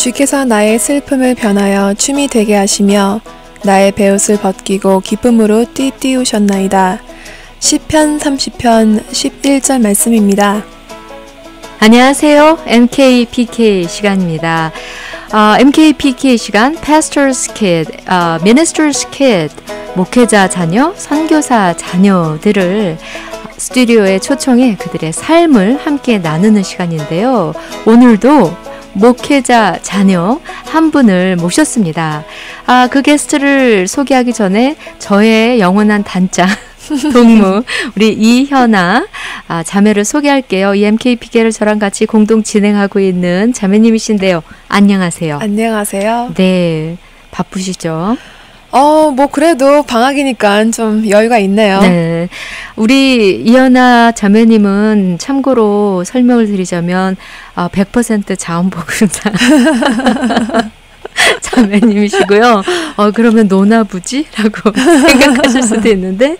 주께서 나의 슬픔을 변하여 춤이 되게 하시며 나의 베옷을 벗기고 기쁨으로 띠띠우셨나이다. 시편 30편 11절 말씀입니다. 안녕하세요. MKPK 시간입니다. MKPK 시간 Pastor's Kid, Minister's Kid, 목회자 자녀, 선교사 자녀들을 스튜디오에 초청해 그들의 삶을 함께 나누는 시간인데요. 오늘도 목회자 자녀 한 분을 모셨습니다. 그 게스트를 소개하기 전에 저의 영원한 단짝 동무 우리 이현아 자매를 소개할게요. 이 MKPK를 저랑 같이 공동 진행하고 있는 자매님이신데요. 안녕하세요. 안녕하세요. 네, 바쁘시죠? 뭐 그래도 방학이니까 좀 여유가 있네요. 네, 우리 이현아 자매님은 참고로 설명을 드리자면 100% 자원봉사 자매님이시고요. 그러면 노나부지? 라고 생각하실 수도 있는데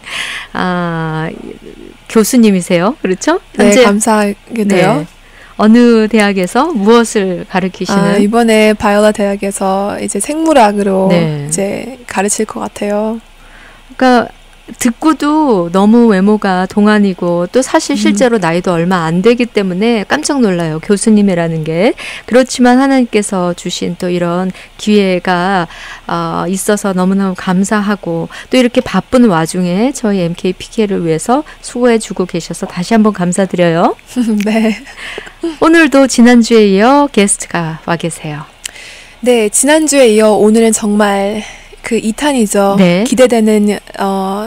교수님이세요. 그렇죠? 네, 감사하게도요. 네. 어느 대학에서 무엇을 가르치시는? 이번에 바이올라 대학에서 이제 생물학으로 네. 이제 가르칠 것 같아요. 그러니까 듣고도 너무 외모가 동안이고 또 사실 실제로 나이도 얼마 안 되기 때문에 깜짝 놀라요. 교수님이라는 게. 그렇지만 하나님께서 주신 또 이런 기회가 있어서 너무너무 감사하고 또 이렇게 바쁜 와중에 저희 MKPK를 위해서 수고해주고 계셔서 다시 한번 감사드려요. 네. 오늘도 지난주에 이어 게스트가 와 계세요. 네, 지난주에 이어 오늘은 정말 그 2탄이죠. 네. 기대되는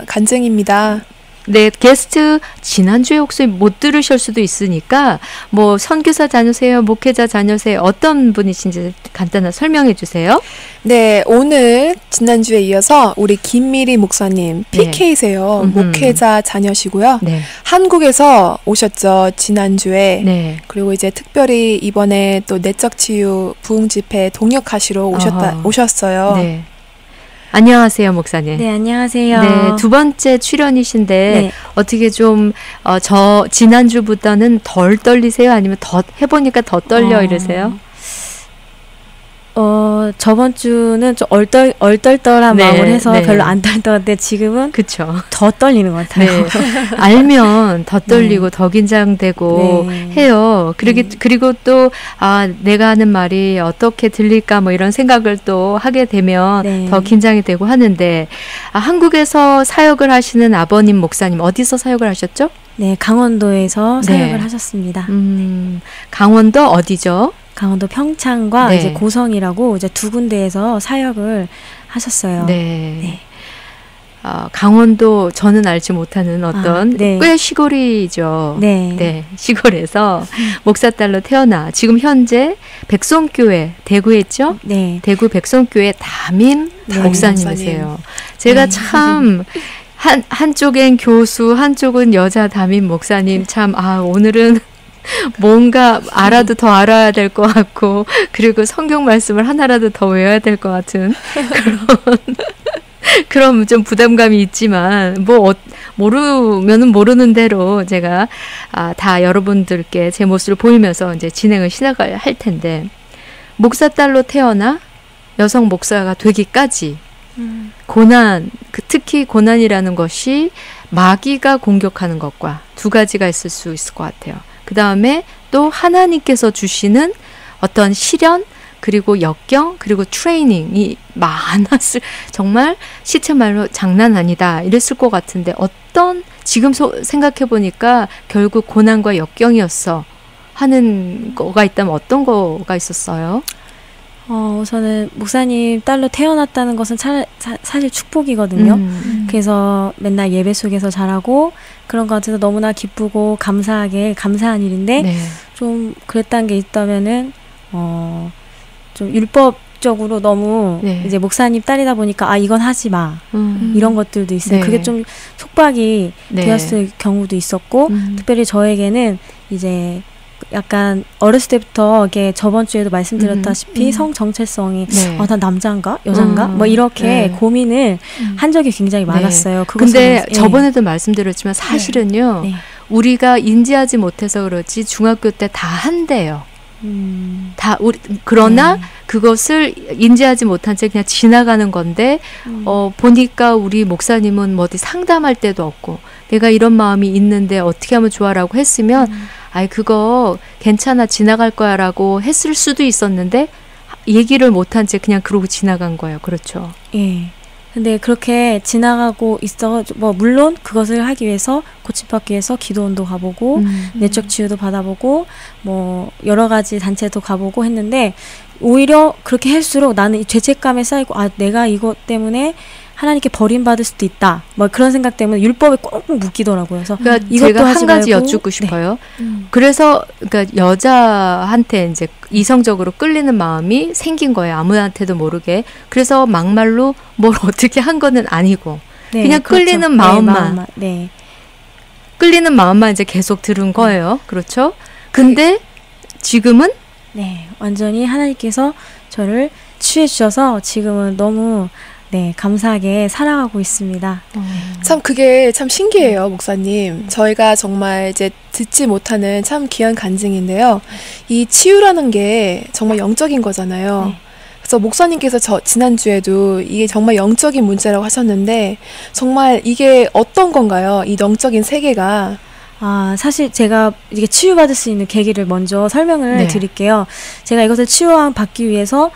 간증입니다. 네, 게스트 지난주에 혹시 못 들으실 수도 있으니까 뭐 선교사 자녀세요, 목회자 자녀세요, 어떤 분이신지 간단히 설명해 주세요. 네, 오늘 지난주에 이어서 우리 김미리 목사님 PK세요. 목회자 자녀시고요. 네. 한국에서 오셨죠, 지난주에. 네. 그리고 이제 특별히 이번에 또 내적 치유 부흥 집회 동역하시러 오셨어요. 네. 안녕하세요, 목사님. 네, 안녕하세요. 네, 두 번째 출연이신데 네. 어떻게 좀 지난주보다는 덜 떨리세요? 아니면 더 해보니까 더 떨려 이러세요? 저번 주는 좀 얼떨떨한 네, 마음을 해서 네. 별로 안 떨던데 지금은 그쵸. 더 떨리는 것 같아요. 네. 알면 더 떨리고 더 긴장되고 네. 해요. 그리고 또 내가 하는 말이 어떻게 들릴까 뭐 이런 생각을 또 하게 되면 네. 더 긴장이 되고 하는데 한국에서 사역을 하시는 아버님 목사님 어디서 사역을 하셨죠? 네, 강원도에서 네. 사역을 하셨습니다. 강원도 어디죠? 강원도 평창과 네. 이제 고성이라고 이제 두 군데에서 사역을 하셨어요. 네. 네. 강원도 저는 알지 못하는 어떤 네. 꽤 시골이죠. 네. 네, 시골에서 목사딸로 태어나 지금 현재 백송교회 대구에 있죠? 네. 대구 백송교회 담임 네. 목사님이세요. 제가 네. 참 한쪽엔 교수, 한쪽은 여자 담임 목사님 참 오늘은 뭔가 알아도 더 알아야 될 것 같고 그리고 성경 말씀을 하나라도 더 외워야 될 것 같은 그런 좀 부담감이 있지만 모르면은 모르는 대로 제가 다 여러분들께 제 모습을 보이면서 이제 진행을 시작을 할 텐데 목사 딸로 태어나 여성 목사가 되기까지 고난, 특히 고난이라는 것이 마귀가 공격하는 것과 두 가지가 있을 수 있을 것 같아요. 그 다음에 또 하나님께서 주시는 어떤 시련 그리고 역경 그리고 트레이닝이 많았을 정말 시체 말로 장난 아니다 이랬을 것 같은데 지금 생각해 보니까 결국 고난과 역경이었어 하는 거가 있다면 어떤 거가 있었어요? 우선은 목사님 딸로 태어났다는 것은 사실 축복이거든요. 그래서 맨날 예배 속에서 자라고 그런 것 같아서 너무나 기쁘고 감사한 일인데 네. 좀 그랬다는 게 있다면은 좀 율법적으로 너무 네. 이제 목사님 딸이다 보니까 이건 하지 마 이런 것들도 있어요. 네. 그게 좀 속박이 네. 되었을 경우도 있었고 특별히 저에게는 이제 약간 어렸을 때부터 이게 저번 주에도 말씀드렸다시피 성 정체성이 네. 난 남자인가 여잔가 뭐 이렇게 네. 고민을 한 적이 굉장히 많았어요. 근데 저번에도 말씀드렸지만 사실은요. 네. 우리가 인지하지 못해서 그렇지 중학교 때 다 한대요. 다 그러나 그것을 인지하지 못한 채 그냥 지나가는 건데 보니까 우리 목사님은 뭐 어디 상담할 때도 없고 내가 이런 마음이 있는데 어떻게 하면 좋아라고 했으면 아이 그거 괜찮아 지나갈 거야라고 했을 수도 있었는데 얘기를 못한 채 그냥 그러고 지나간 거예요. 그렇죠. 예. 근데 그렇게 지나가고 있어 뭐 물론 그것을 하기 위해서 고침받기 위해서 기도원도 가보고 내적 치유도 받아보고 뭐 여러 가지 단체도 가보고 했는데 오히려 그렇게 할수록 나는 이 죄책감에 쌓이고 아 내가 이것 때문에 하나님께 버림받을 수도 있다. 뭐 그런 생각 때문에 율법에 꽁꽁 묶이더라고요. 그래서 그러니까 이것도 제가 한 가지 말고, 여쭙고 싶어요. 그래서 그러니까 여자한테 이제 이성적으로 끌리는 마음이 생긴 거예요. 아무한테도 모르게. 그래서 막말로 뭘 어떻게 한 거는 아니고 그냥 그렇죠. 끌리는 마음만. 끌리는 마음만 이제 계속 들은 거예요. 그렇죠? 근데 지금은 완전히 하나님께서 저를 치유해 주셔서 지금은 너무 감사하게 살아가고 있습니다. 참 그게 참 신기해요, 목사님. 저희가 정말 이제 듣지 못하는 참 귀한 간증인데요. 이 치유라는 게 정말 영적인 거잖아요. 그래서 목사님께서 지난주에도 이게 정말 영적인 문제라고 하셨는데 정말 이게 어떤 건가요? 이 영적인 세계가. 사실 제가 이게 치유받을 수 있는 계기를 먼저 설명을 드릴게요. 제가 이것을 치유받기 위해서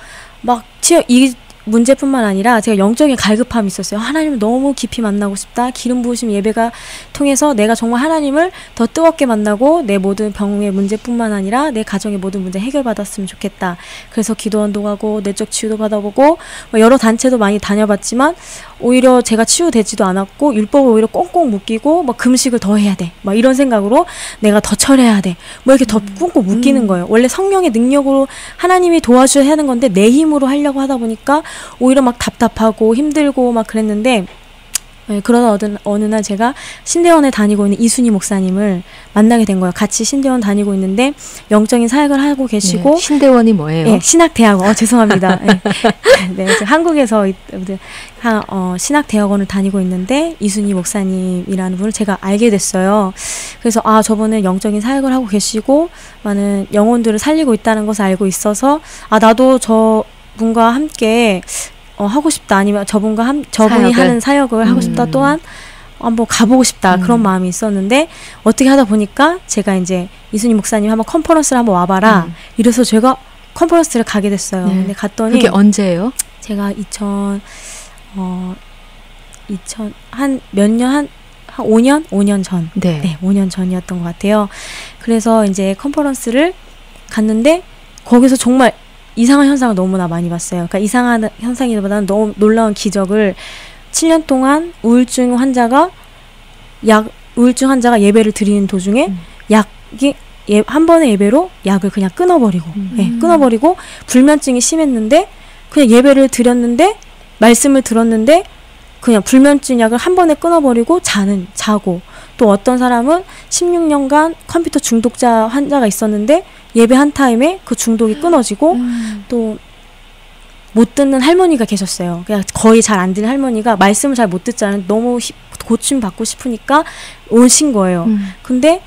이 문제뿐만 아니라 제가 영적인 갈급함이 있었어요. 하나님을 너무 깊이 만나고 싶다. 기름 부으심 예배가 통해서 내가 정말 하나님을 더 뜨겁게 만나고 내 모든 병의 문제뿐만 아니라 내 가정의 모든 문제 해결받았으면 좋겠다. 그래서 기도원도 가고 내적 치유도 받아보고 여러 단체도 많이 다녀봤지만 오히려 제가 치유되지도 않았고 율법을 오히려 꽁꽁 묶이고 금식을 더 해야 돼. 이런 생각으로 내가 더 철해야 돼. 이렇게 더 꽁꽁 묶이는 거예요. 원래 성령의 능력으로 하나님이 도와주셔야 하는 건데 내 힘으로 하려고 하다 보니까 오히려 답답하고 힘들고 그랬는데 그러다 어느 날 제가 신대원에 다니고 있는 이순희 목사님을 만나게 된 거예요. 같이 신대원 다니고 있는데 영적인 사역을 하고 계시고 신대원이 뭐예요? 신학대학원. 죄송합니다. 한국에서 신학대학원을 다니고 있는데 이순희 목사님이라는 분을 제가 알게 됐어요. 그래서 저분은 영적인 사역을 하고 계시고 많은 영혼들을 살리고 있다는 것을 알고 있어서 나도 저분과 함께 하고 싶다. 아니면 저분이 하는 사역을 하고 싶다. 또한 한번 가보고 싶다. 그런 마음이 있었는데 어떻게 하다 보니까 제가 이제 이순희 목사님 한번 컨퍼런스를 한번 와봐라. 이래서 제가 컨퍼런스를 가게 됐어요. 근데 갔더니 그게 언제예요? 제가 한 5년 전. 5년 전이었던 것 같아요. 그래서 이제 컨퍼런스를 갔는데 거기서 정말 이상한 현상을 너무나 많이 봤어요. 그러니까 이상한 현상이보다는 너무 놀라운 기적을 7년 동안 우울증 환자가 예배를 드리는 도중에 한 번의 예배로 약을 그냥 끊어버리고 불면증이 심했는데 그냥 예배를 드렸는데 말씀을 들었는데 그냥 불면증 약을 한 번에 끊어버리고 자고 또 어떤 사람은 16년간 컴퓨터 중독자 환자가 있었는데 예배 한 타임에 그 중독이 끊어지고 또 못 듣는 할머니가 계셨어요. 그냥 거의 잘 안 듣는 할머니가 말씀을 잘 못 듣잖아요. 너무 고침 받고 싶으니까 오신 거예요. 근데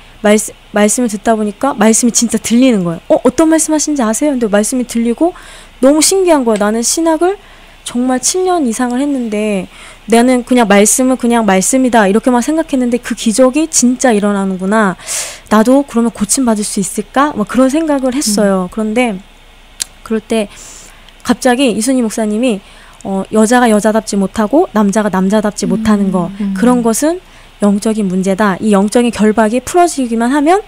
말씀을 듣다 보니까 말씀이 진짜 들리는 거예요. 어떤 말씀 하시는지 아세요? 근데 말씀이 들리고 너무 신기한 거예요. 나는 신학을 정말 7년 이상을 했는데 나는 그냥 말씀은 그냥 말씀이다 이렇게만 생각했는데 그 기적이 진짜 일어나는구나. 나도 그러면 고침받을 수 있을까? 그런 생각을 했어요. 그런데 그럴 때 갑자기 이순희 목사님이 여자가 여자답지 못하고 남자가 남자답지 못하는 거 그런 것은 영적인 문제다. 이 영적인 결박이 풀어지기만 하면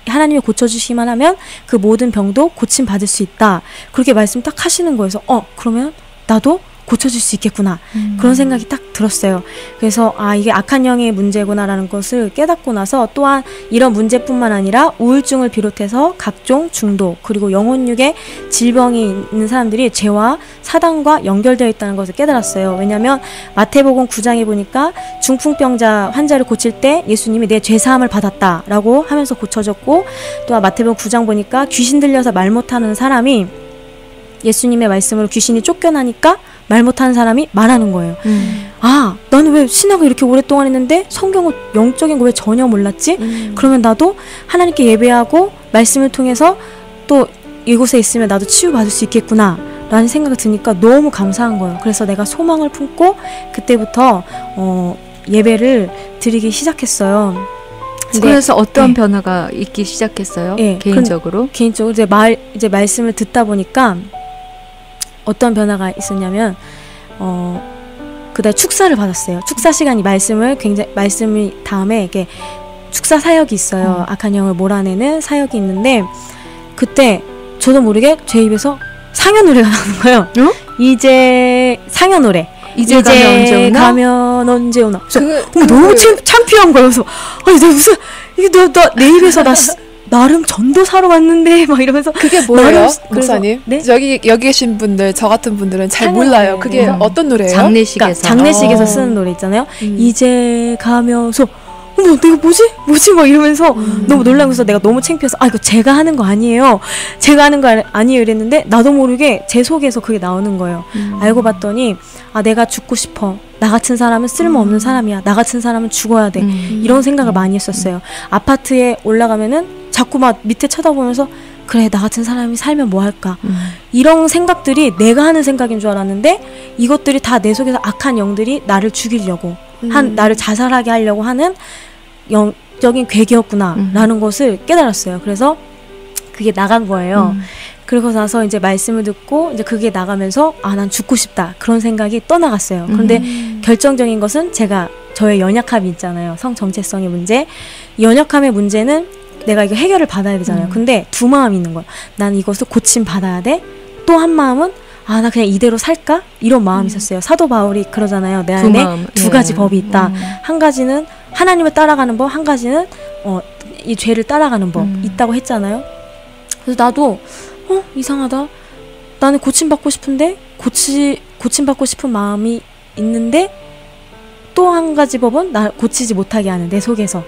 하나님이 고쳐주시기만 하면 그 모든 병도 고침받을 수 있다. 그렇게 말씀 딱 하시는 거여서 그러면 나도 고쳐줄 수 있겠구나. 그런 생각이 딱 들었어요. 그래서 이게 악한 영의 문제구나라는 것을 깨닫고 나서 또한 이런 문제뿐만 아니라 우울증을 비롯해서 각종 중독 그리고 영혼육의 질병이 있는 사람들이 죄와 사단과 연결되어 있다는 것을 깨달았어요. 왜냐하면 마태복음 9장에 보니까 중풍병자 환자를 고칠 때 예수님이 내 죄사함을 받았다라고 하면서 고쳐졌고 또한 마태복음 9장 보니까 귀신 들려서 말 못하는 사람이 예수님의 말씀으로 귀신이 쫓겨나니까 말 못하는 사람이 말하는 거예요. 나는 왜 신학을 이렇게 오랫동안 했는데 성경을 영적인 거 왜 전혀 몰랐지? 그러면 나도 하나님께 예배하고 말씀을 통해서 또 이곳에 있으면 나도 치유받을 수 있겠구나 라는 생각이 드니까 너무 감사한 거예요. 그래서 내가 소망을 품고 그때부터 예배를 드리기 시작했어요. 그래서 어떤 변화가 있기 시작했어요? 개인적으로? 개인적으로 이제 말씀을 듣다 보니까 어떤 변화가 있었냐면 그다음에 축사를 받았어요. 축사 시간이 말씀이 다음에 이게 축사 사역이 있어요. 악한 영을 몰아내는 사역이 있는데 그때 저도 모르게 제 입에서 상여 노래가 나오는 거예요. 이제 상여 노래. 이제 가면 언제 오나. 너무 창피한 거예요. 그래서 아니 내가 무슨 이게 내 입에서 나름 전도사로 왔는데 막 이러면서. 그게 뭐예요, 목사님? 네? 여기 계신 분들, 저 같은 분들은 잘 몰라요. 그게 어떤 노래예요? 장례식에서 쓰는 노래 있잖아요. 이제 가면서 어머 내가 뭐지 막 이러면서 너무 놀라면서 내가 너무 창피해서 이거 제가 하는 거 아니에요 이랬는데 나도 모르게 제 속에서 그게 나오는 거예요. 알고 봤더니 내가 죽고 싶어, 나 같은 사람은 쓸모없는 사람이야, 나 같은 사람은 죽어야 돼, 이런 생각을 많이 했었어요. 아파트에 올라가면은 자꾸 막 밑에 쳐다보면서 그래 나 같은 사람이 살면 뭐 할까, 이런 생각들이 내가 하는 생각인 줄 알았는데 이것들이 다 내 속에서 악한 영들이 나를 죽이려고 나를 자살하게 하려고 하는 영적인 괴기였구나 라는 것을 깨달았어요. 그래서 그게 나간 거예요. 그러고 나서 이제 말씀을 듣고 이제 그게 나가면서 난 죽고 싶다 그런 생각이 떠나갔어요. 그런데 결정적인 것은 저의 연약함이 있잖아요. 성 정체성의 문제. 연약함의 문제는 내가 이거 해결을 받아야 되잖아요. 근데 두 마음이 있는 거예요. 난 이것을 고침 받아야 돼. 또 한 마음은 나 그냥 이대로 살까? 이런 마음이 있었어요. 사도 바울이 그러잖아요. 내 안에 두 가지 법이 있다. 한 가지는 하나님을 따라가는 법, 한 가지는 이 죄를 따라가는 법 있다고 했잖아요. 그래서 나도 이상하다. 나는 고침받고 싶은데 고침받고 싶은 마음이 있는데 또 한 가지 법은 날 고치지 못하게 하는 내 속에서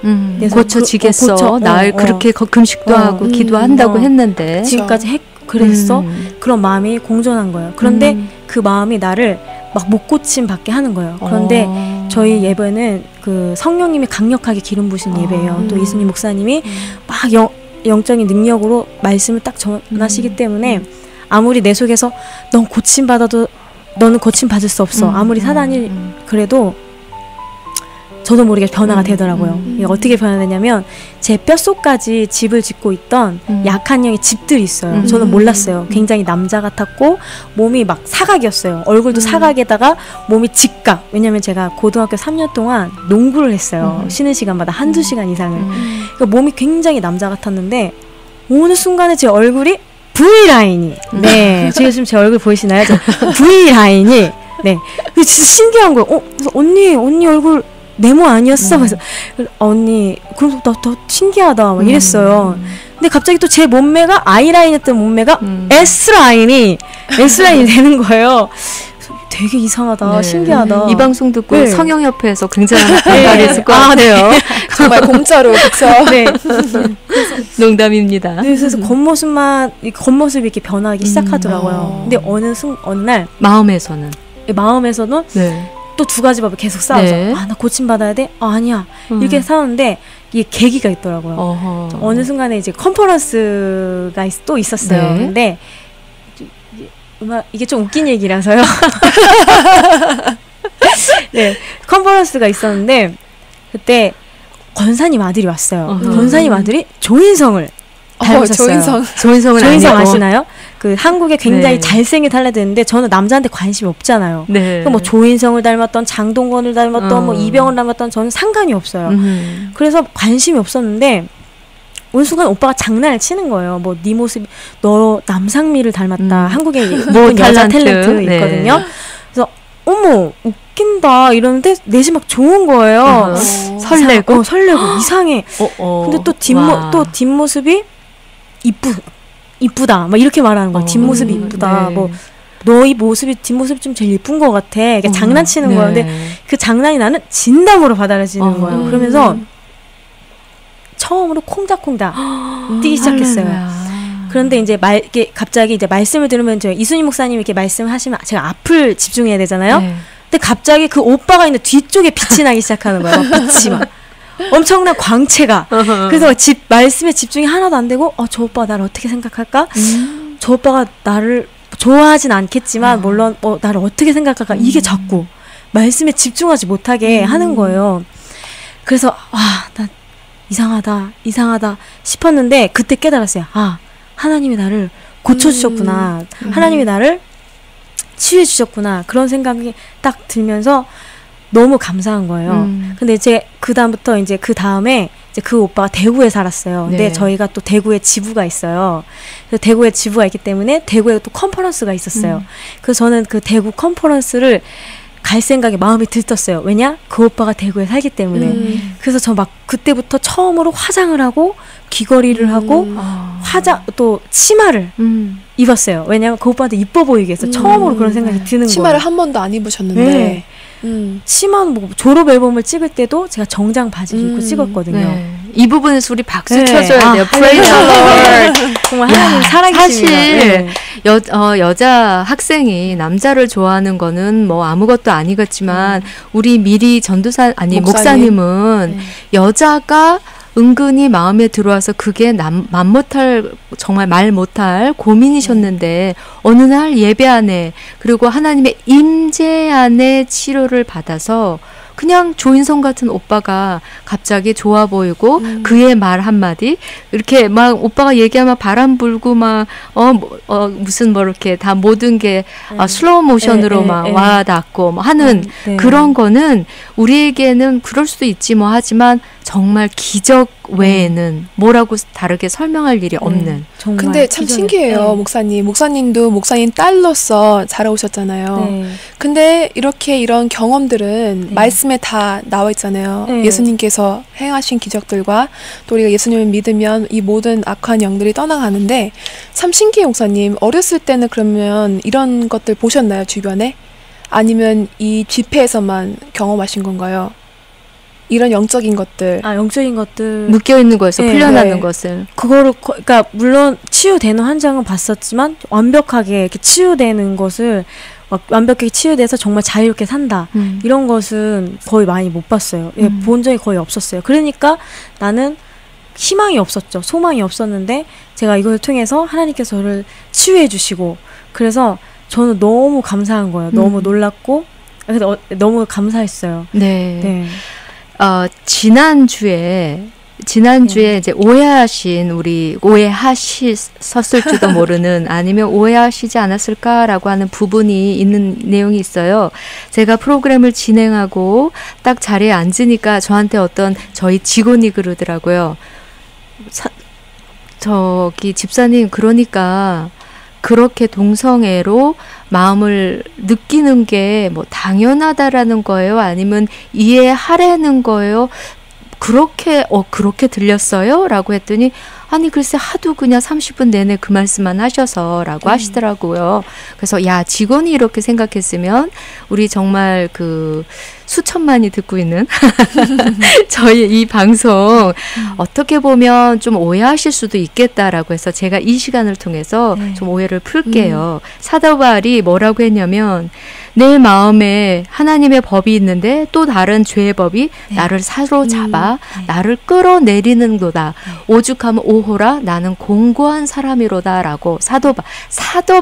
고쳐지겠어. 날 그렇게 금식도 하고 기도한다고 했는데 지금까지 그랬어? 그런 마음이 공존한 거예요. 그런데 그 마음이 나를 막 못 고침 받게 하는 거예요. 그런데 저희 예배는 그 성령님이 강력하게 기름 부신 예배예요. 또 이순희 목사님이 막 영적인 능력으로 말씀을 딱 전하시기 때문에 아무리 내 속에서 넌 고침 받아도 너는 고침 받을 수 없어. 아무리 사단이 그래도 저도 모르게 변화가 되더라고요. 이게 어떻게 변화되냐면 제 뼛속까지 집을 짓고 있던 약한 영의 집들이 있어요. 저는 몰랐어요. 굉장히 남자 같았고 몸이 막 사각이었어요. 얼굴도 사각에다가 몸이 직각. 왜냐면 제가 고등학교 3년 동안 농구를 했어요. 쉬는 시간마다 한두 시간 이상을. 그러니까 몸이 굉장히 남자 같았는데 어느 순간에 제 얼굴이 V라인이 지금 제 얼굴 보이시나요? V라인이 진짜 신기한 거예요. 그래서 언니 얼굴 네모 아니었어? 그래서 언니 그럼 나 더 신기하다 막 이랬어요. 근데 갑자기 또 제 몸매가 I라인이었던 몸매가 S라인이 되는 거예요. 되게 이상하다. 신기하다. 이 방송 듣고 성형협회에서 굉장한 반발이 있을 것 같아요. 정말 공짜로 그쵸? 농담입니다. 그래서 겉모습이 이렇게 변하기 시작하더라고요. 근데 어느 날 마음에서는 또 두 가지 법을 계속 싸워서 나 고침받아야 돼? 아니야. 이렇게 싸우는데 이게 계기가 있더라고요. 어느 순간에 이제 컨퍼런스가 또 있었어요. 근데 이게 좀 웃긴 얘기라서요. 컨퍼런스가 있었는데 그때 권사님 아들이 왔어요. 권사님 아들이 조인성을 닮으셨어요. 조인성 아시나요? 그 한국에 굉장히 잘생긴 탈레드인데 저는 남자한테 관심이 없잖아요. 뭐 조인성을 닮았던 장동건을 닮았던 뭐 이병헌을 닮았던 저는 상관이 없어요. 그래서 관심이 없었는데 어느 순간 오빠가 장난을 치는 거예요. 뭐 네 모습이 너 남상미를 닮았다. 한국에 뭐 여자 탤런트 있거든요. 그래서 어머 웃긴다 이러는데 내심 막 좋은 거예요. 설레고 이상해. 근데 또 뒷모습이 이쁘다. 막 이렇게 말하는 거야. 뒷모습이 이쁘다. 뭐 너희 뒷모습이 좀 제일 예쁜 것 같아. 그러니까 장난치는 거야. 근데 그 장난이 나는 진담으로 받아들여지는 거예요. 그러면서 처음으로 콩닥콩닥 뛰기 시작했어요. 그런데 이제 갑자기 이제 말씀을 들으면 이순희 목사님이 이렇게 말씀하시면 제가 앞을 집중해야 되잖아요. 근데 갑자기 그 오빠가 있는 뒤쪽에 빛이 나기 시작하는 거예요. 빛이 막 엄청난 광채가. 그래서 말씀에 집중이 하나도 안 되고 저 오빠가 나를 어떻게 생각할까? 저 오빠가 나를 좋아하진 않겠지만 물론 나를 어떻게 생각할까? 이게 자꾸 말씀에 집중하지 못하게 하는 거예요. 그래서 나 이상하다 싶었는데 그때 깨달았어요. 하나님이 나를 고쳐주셨구나. 하나님이 나를 치유해주셨구나. 그런 생각이 딱 들면서 너무 감사한 거예요. 근데 이제 그 다음부터 이제 그 다음에 이제 그 오빠가 대구에 살았어요. 근데 네. 저희가 또 대구에 지부가 있어요. 그래서 대구에 지부가 있기 때문에 대구에 또 컨퍼런스가 있었어요. 그래서 저는 그 대구 컨퍼런스를 갈 생각에 마음이 들떴어요. 왜냐? 그 오빠가 대구에 살기 때문에. 그래서 저 막 그때부터 처음으로 화장을 하고 귀걸이를 하고 또 치마를 입었어요. 왜냐면 그 오빠한테 이뻐 보이기 위해서 처음으로 그런 생각이 드는 치마를 거예요. 한 번도 안 입으셨는데. 네. 치마는 뭐 졸업 앨범을 찍을 때도 제가 정장 바지를 입고 찍었거든요. 네. 이 부분에서 우리 박수 네. 쳐줘야 돼요. Praise the Lord. 정말 하나님 살아계십니다. 사실 네. 여자 학생이 남자를 좋아하는 거는 뭐 아무것도 아니겠지만 우리 미리 전도사 목사님은 여자가 은근히 마음에 들어와서 그게 맘 못할 정말 말 못할 고민이셨는데 어느 날 예배 안에 그리고 하나님의 임재 안에 치료를 받아서 그냥 조인성 같은 오빠가 갑자기 좋아 보이고 그의 말 한마디 이렇게 막 오빠가 얘기하면 바람 불고 막 무슨 뭐 이렇게 다 모든 게 슬로우 모션으로 막 와닿고 뭐 하는 그런 거는 우리에게는 그럴 수도 있지 뭐 하지만 정말 기적 외에는 뭐라고 다르게 설명할 일이 없는. 정말 근데 참 신기해요, 목사님. 목사님도 목사님 딸로서 자라오셨잖아요. 네. 근데 이렇게 이런 경험들은 말씀에 다 나와 있잖아요. 네. 예수님께서 행하신 기적들과 또 우리가 예수님을 믿으면 이 모든 악한 영들이 떠나가는데 참 신기해요, 목사님. 어렸을 때는 그러면 이런 것들 보셨나요, 주변에? 아니면 이 집회에서만 경험하신 건가요? 이런 영적인 것들. 영적인 것들. 묶여 있는 거에서 네, 풀려나는 것을. 그거를 그러니까 물론 치유되는 환장은 봤었지만 완벽하게 이렇게 치유되는 것을 완벽하게 치유돼서 정말 자유롭게 산다. 이런 것은 거의 많이 못 봤어요. 본 적이 거의 없었어요. 그러니까 나는 희망이 없었죠. 소망이 없었는데 제가 이것을 통해서 하나님께서 저를 치유해 주시고 그래서 저는 너무 감사한 거예요. 너무 놀랐고 그래서 너무 감사했어요. 네. 지난주에 이제 오해하셨을지도 모르는 아니면 오해하시지 않았을까라고 하는 부분이 있는 내용이 있어요. 제가 프로그램을 진행하고 딱 자리에 앉으니까 저한테 어떤 저희 직원이 그러더라고요. 저기 집사님 그러니까 그렇게 동성애로 마음을 느끼는 게 뭐 당연하다라는 거예요? 아니면 이해하라는 거예요? 그렇게 들렸어요? 라고 했더니 아니 글쎄 하도 그냥 30분 내내 그 말씀만 하셔서 라고 하시더라고요. 그래서 직원이 이렇게 생각했으면 우리 정말 그 수천만이 듣고 있는 저희 이 방송 어떻게 보면 좀 오해하실 수도 있겠다라고 해서 제가 이 시간을 통해서 좀 오해를 풀게요. 사도 바울이 뭐라고 했냐면 내 마음에 하나님의 법이 있는데 또 다른 죄의 법이 나를 사로잡아 나를 끌어내리는 거다. 오죽하면 오호라 나는 공고한 사람이로다 라고 사도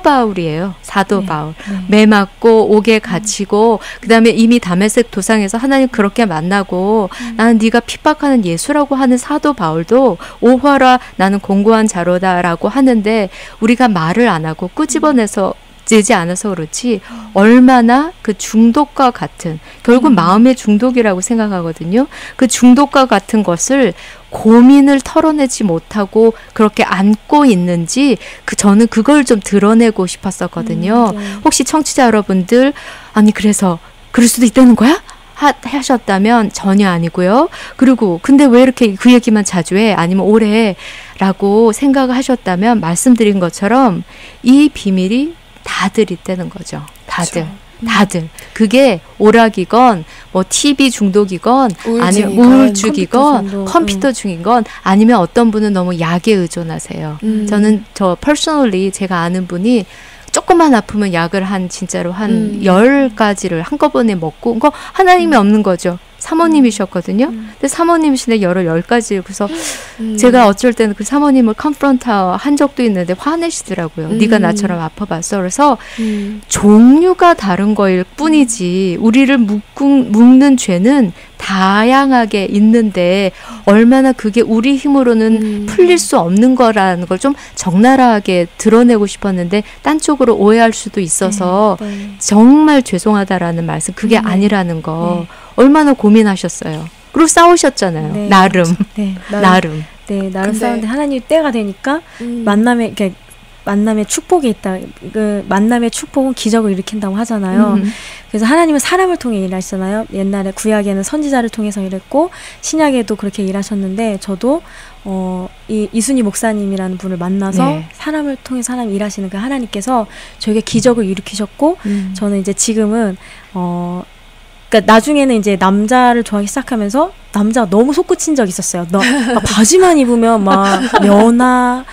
바울이에요. 사도 바울. 매 맞고 옥에 갇히고 그 다음에 이미 다메섹 도상에서 하나님 그렇게 만나고 나는 네가 핍박하는 예수라고 하는 사도 바울도 오호라 나는 공고한 자로다 라고 하는데 우리가 말을 안 하고 끄집어내서 되지 않아서 그렇지 얼마나 그 중독과 같은 결국 마음의 중독이라고 생각하거든요. 그 중독과 같은 것을 고민을 털어내지 못하고 그렇게 안고 있는지 저는 그걸 좀 드러내고 싶었었거든요. 혹시 청취자 여러분들 아니 그래서 그럴 수도 있다는 거야? 하셨다면 전혀 아니고요. 그리고 근데 왜 이렇게 그 얘기만 자주 해? 아니면 오래 해? 라고 생각을 하셨다면 말씀드린 것처럼 이 비밀이 다들 있다는 거죠. 다들. 그게 오락이건 뭐 TV 중독이건 아니면 우울증이건 컴퓨터 중이건 아니면 어떤 분은 너무 약에 의존하세요. 저는 퍼스널리 제가 아는 분이 조금만 아프면 약을 진짜로 한 10가지를 한꺼번에 먹고 그거 하나님이 없는 거죠. 사모님이셨거든요. 근데 사모님이신데 열을 10가지. 그래서 제가 어쩔 때는 그 사모님을 컨프런트 한 적도 있는데 화내시더라고요. 네가 나처럼 아파봤어. 그래서 종류가 다른 거일 뿐이지 우리를 묶는 죄는 다양하게 있는데 얼마나 그게 우리 힘으로는 풀릴 수 없는 거라는 걸 좀 적나라하게 드러내고 싶었는데 딴 쪽으로 오해할 수도 있어서 정말 죄송하다라는 말씀, 그게 아니라는 거 얼마나 고민하셨어요. 그리고 싸우셨잖아요. 나름. 나름. 네, 나름 싸우는데 하나님 때가 되니까 만남의 축복이 있다. 그 만남의 축복은 기적을 일으킨다고 하잖아요. 그래서 하나님은 사람을 통해 일하시잖아요. 옛날에 구약에는 선지자를 통해서 일했고 신약에도 그렇게 일하셨는데 저도 이 이순희 목사님이라는 분을 만나서 사람을 통해서 하나님 일하시는 그 하나님께서 저에게 기적을 일으키셨고 저는 이제 지금은 그러니까 나중에는 이제 남자를 좋아하기 시작하면서 남자가 너무 솟구친 적이 있었어요. 바지만 입으면 막 연하,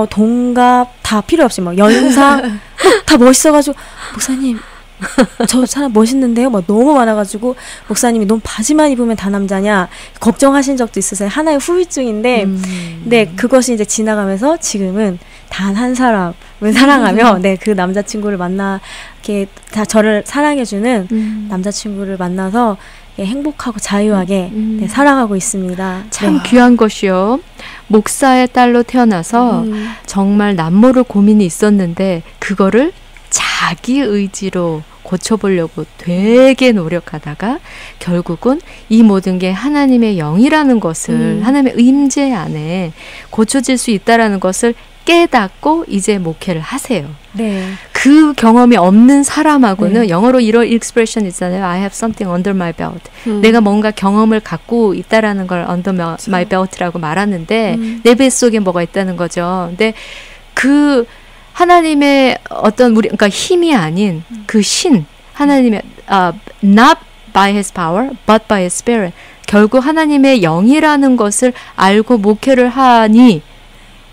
동갑 다 필요 없이 막 연상 다 멋있어가지고 목사님 저 사람 멋있는데요? 막 너무 많아가지고 목사님이 너무 바지만 입으면 다 남자냐 걱정하신 적도 있었어요. 하나의 후유증인데 네, 그것이 이제 지나가면서 지금은 단 한 사람을 사랑하며 그 남자친구를 만나 이렇게 다 저를 사랑해주는 남자친구를 만나서 행복하고 자유하게 살아가고 있습니다. 참 귀한 것이요. 목사의 딸로 태어나서 정말 남모를 고민이 있었는데 그거를 자기 의지로 고쳐보려고 되게 노력하다가 결국은 이 모든 게 하나님의 영이라는 것을 하나님의 임재 안에 고쳐질 수 있다라는 것을 깨닫고 이제 목회를 하세요. 네. 그 경험이 없는 사람하고는 영어로 이런 익스프레션 있잖아요. I have something under my belt. 내가 뭔가 경험을 갖고 있다라는 걸 under my belt라고 말하는데 내 뱃속에 뭐가 있다는 거죠. 근데 그 하나님의 어떤 그러니까 힘이 아닌 그 신, 하나님의 not by his power, but by his spirit. 결국 하나님의 영이라는 것을 알고 목회를 하니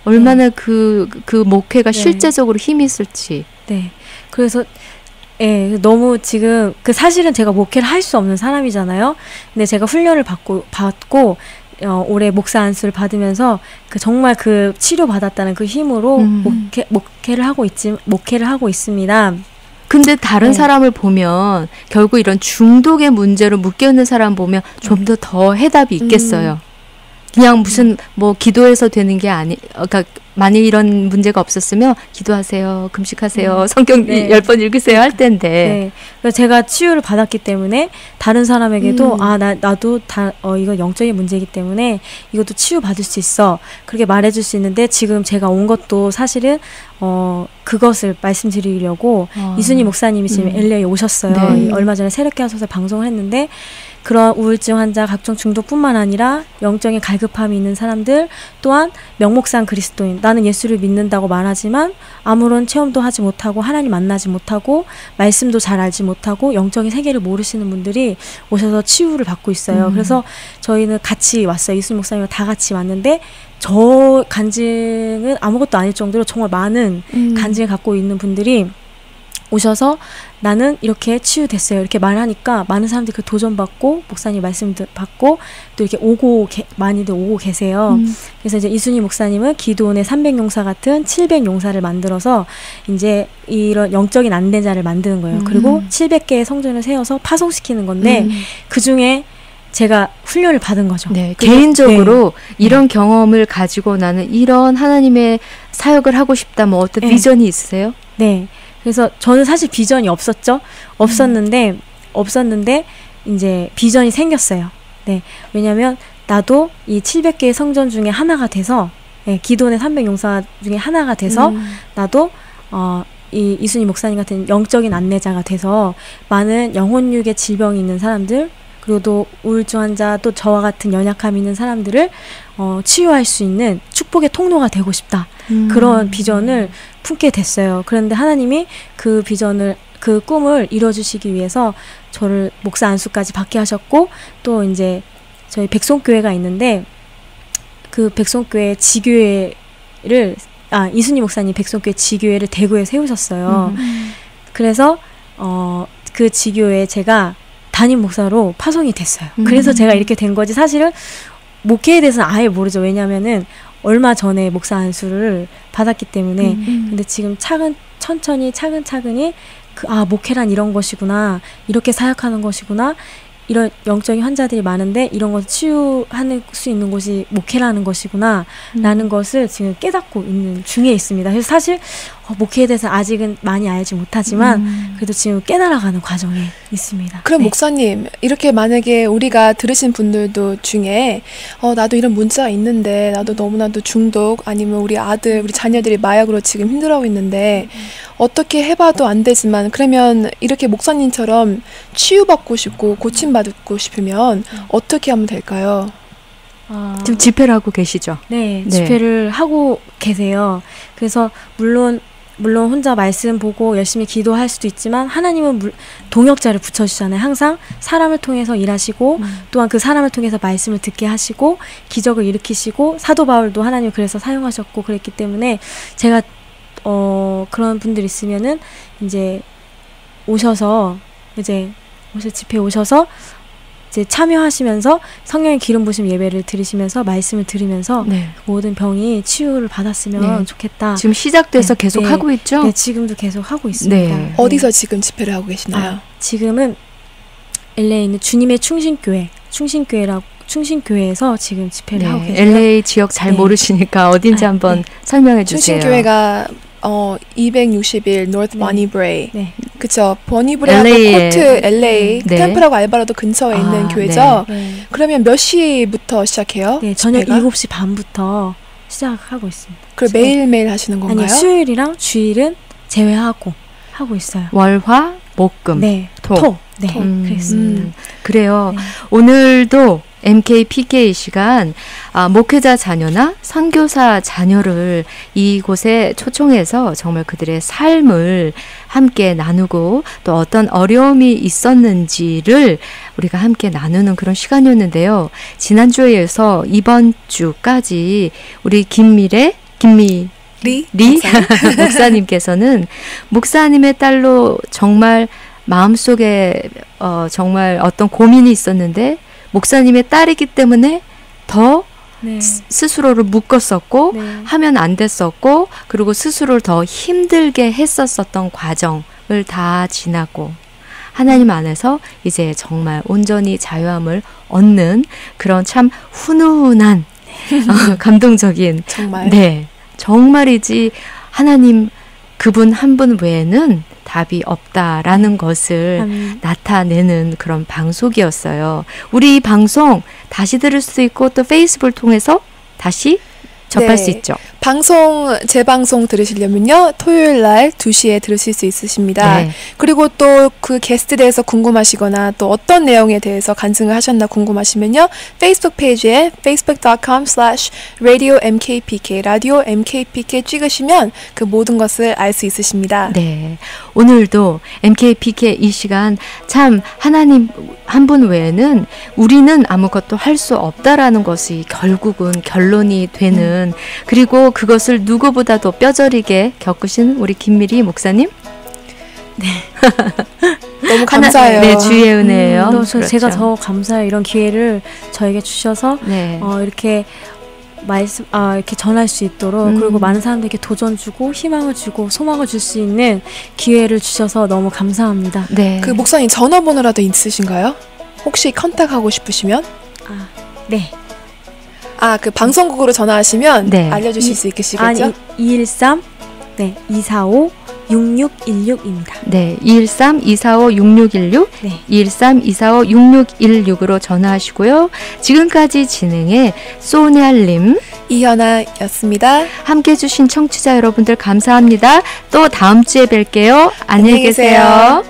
얼마나 그 목회가 실제적으로 힘이 있을지. 네. 그래서 너무 지금 사실은 제가 목회를 할 수 없는 사람이잖아요. 근데 제가 훈련을 받고 올해 목사 안수를 받으면서 정말 치료 받았다는 그 힘으로 목회를 하고 있습니다. 근데 다른 사람을 보면 결국 이런 중독의 문제로 묶여 있는 사람 보면 좀 더 해답이 있겠어요. 그냥 무슨 기도해서 되는 게 그러니까 만일 이런 문제가 없었으면 기도하세요, 금식하세요, 성경 10번 읽으세요 할 텐데. 네. 그래서 제가 치유를 받았기 때문에 다른 사람에게도 나도 이거 영적인 문제이기 때문에 이것도 치유받을 수 있어. 그렇게 말해줄 수 있는데 지금 제가 온 것도 사실은 그것을 말씀드리려고 이순희 목사님이 지금 LA에 오셨어요. 얼마 전에 새롭게 하셔서 방송을 했는데 그런 우울증 환자, 각종 중독뿐만 아니라 영적인 갈급함이 있는 사람들 또한 명목상 그리스도인, 나는 예수를 믿는다고 말하지만 아무런 체험도 하지 못하고 하나님 만나지 못하고 말씀도 잘 알지 못하고 영적인 세계를 모르시는 분들이 오셔서 치유를 받고 있어요. 그래서 저희는 같이 왔어요. 이순희 목사님과 다 같이 왔는데 저 간증은 아무것도 아닐 정도로 정말 많은 간증을 갖고 있는 분들이 오셔서 나는 이렇게 치유됐어요. 이렇게 말하니까 많은 사람들이 도전받고 목사님 말씀 받고 또 이렇게 많이들 오고 계세요. 그래서 이제 이순희 목사님은 기도원의 300용사 같은 700용사를 만들어서 이제 이런 영적인 안내자를 만드는 거예요. 그리고 700개의 성전을 세워서 파송시키는 건데 그 중에 제가 훈련을 받은 거죠. 네, 개인적으로 이런 경험을 가지고 나는 이런 하나님의 사역을 하고 싶다. 어떤 비전이 있으세요? 네. 그래서 저는 사실 비전이 없었는데 이제 비전이 생겼어요. 네. 왜냐면 나도 이 700개의 성전 중에 하나가 돼서 기도원의 300용사 중에 하나가 돼서 나도 이 이순희 목사님 같은 영적인 안내자가 돼서 많은 영혼육의 질병이 있는 사람들 그리고 또 우울증 환자 또 저와 같은 연약함이 있는 사람들을 치유할 수 있는 축복의 통로가 되고 싶다. 그런 비전을 품게 됐어요. 그런데 하나님이 그 비전을 그 꿈을 이뤄주시기 위해서 저를 목사 안수까지 받게 하셨고 또 이제 저희 백송교회가 있는데 그 백송교회 지교회를 이순희 목사님 백송교회 지교회를 대구에 세우셨어요. 그래서 그 지교회에 제가 담임 목사로 파송이 됐어요. 그래서 제가 이렇게 된 거지 사실은 목회에 대해서는 아예 모르죠. 왜냐면은 얼마 전에 목사 안수를 받았기 때문에 근데 지금 천천히 차근차근히 목회란 이런 것이구나, 이렇게 사역하는 것이구나, 이런 영적인 환자들이 많은데 이런 것을 치유할 수 있는 곳이 목회라는 것이구나 라는 것을 지금 깨닫고 있는 중에 있습니다. 그래서 사실 목회에 대해서 아직은 많이 알지 못하지만 그래도 지금 깨달아가는 과정에 있습니다. 그럼 네. 목사님, 이렇게 만약에 우리가 들으신 분들도 중에 나도 이런 문자가 있는데 나도 너무나도 중독, 아니면 우리 아들, 우리 자녀들이 마약으로 지금 힘들어하고 있는데 어떻게 해봐도 안 되지만, 그러면 이렇게 목사님처럼 치유받고 싶고 고침받고 싶으면 어떻게 하면 될까요? 지금 집회를 하고 계시죠? 네, 집회를 하고 계세요. 그래서 물론 혼자 말씀 보고 열심히 기도할 수도 있지만 하나님은 동역자를 붙여주잖아요. 항상 사람을 통해서 일하시고 또한 그 사람을 통해서 말씀을 듣게 하시고 기적을 일으키시고, 사도 바울도 하나님 그래서 사용하셨고 그랬기 때문에 제가 그런 분들 있으면은 이제 집회에 오셔서 이제 참여하시면서 성령의 기름 부심 예배를 들으시면서 말씀을 들으면서 모든 병이 치유를 받았으면 좋겠다. 지금 시작돼서 계속 하고 있죠? 네, 지금도 계속 하고 있습니다. 네. 어디서 지금 집회를 하고 계시나요? 지금은 LA에 있는 주님의 충신교회에서 지금 집회를 하고 계세요. LA 지역 잘 모르시니까 어딘지 한번 설명해 주세요. 충신교회가 261 North Bonnie Brae. 네. 그쵸. 버니브레하고 코트 LA 템플하고 알바라도 근처에 있는 교회죠. 네. 그러면 몇 시부터 시작해요? 네, 저녁 7시 반부터 시작하고 있습니다. 그럼 매일매일 하시는 건가요? 아니요, 수요일이랑 주일은 제외하고 하고 있어요. 월화, 목금, 토. 네, 그렇습니다. 그래요. 네. 오늘도 MKPK 시간 목회자 자녀나 선교사 자녀를 이곳에 초청해서 정말 그들의 삶을 함께 나누고 또 어떤 어려움이 있었는지를 우리가 함께 나누는 그런 시간이었는데요. 지난주에 이어서 이번 주까지 우리 김미 목사님께서는 목사님의 딸로 정말 마음속에 정말 어떤 고민이 있었는데 목사님의 딸이기 때문에 더 스스로를 묶었었고 하면 안 됐었고, 그리고 스스로를 더 힘들게 했었었던 과정을 다 지나고 하나님 안에서 이제 정말 온전히 자유함을 얻는 그런 참 훈훈한 감동적인 정말이지 하나님 그분 한 분 외에는 답이 없다라는 것을 나타내는 그런 방송이었어요. 우리 이 방송 다시 들을 수도 있고 또 페이스북을 통해서 다시 접할 수 있죠. 재방송 들으시려면요, 토요일 날 2시에 들으실 수 있으십니다. 그리고 또 그 게스트에 대해서 궁금하시거나 또 어떤 내용에 대해서 간증을 하셨나 궁금하시면요, 페이스북 페이지에 facebook.com/radio-mkpk 라디오 MKPK 찍으시면 그 모든 것을 알 수 있으십니다. 네, 오늘도 MKPK 이 시간 참 하나님 한 분 외에는 우리는 아무것도 할 수 없다라는 것이 결국은 결론이 되는, 그리고 그것을 누구보다도 뼈저리게 겪으신 우리 김미리 목사님. 네. 너무 감사해요. 네, 주의 은혜예요. 그렇죠. 제가 더 감사해요. 이런 기회를 저에게 주셔서 이렇게 이렇게 전할 수 있도록, 그리고 많은 사람들에게 도전 주고 희망을 주고 소망을 줄 수 있는 기회를 주셔서 너무 감사합니다. 네. 그 목사님 전화번호라도 있으신가요? 혹시 컨택하고 싶으시면? 네. 그 방송국으로 전화하시면 알려주실 수 있으시겠죠? 213-245-6616입니다. 네, 213-245-6616, 213-245-6616으로 전화하시고요. 지금까지 진행의 소니알님, 이현아였습니다. 함께 해주신 청취자 여러분들 감사합니다. 또 다음 주에 뵐게요. 안녕히 계세요.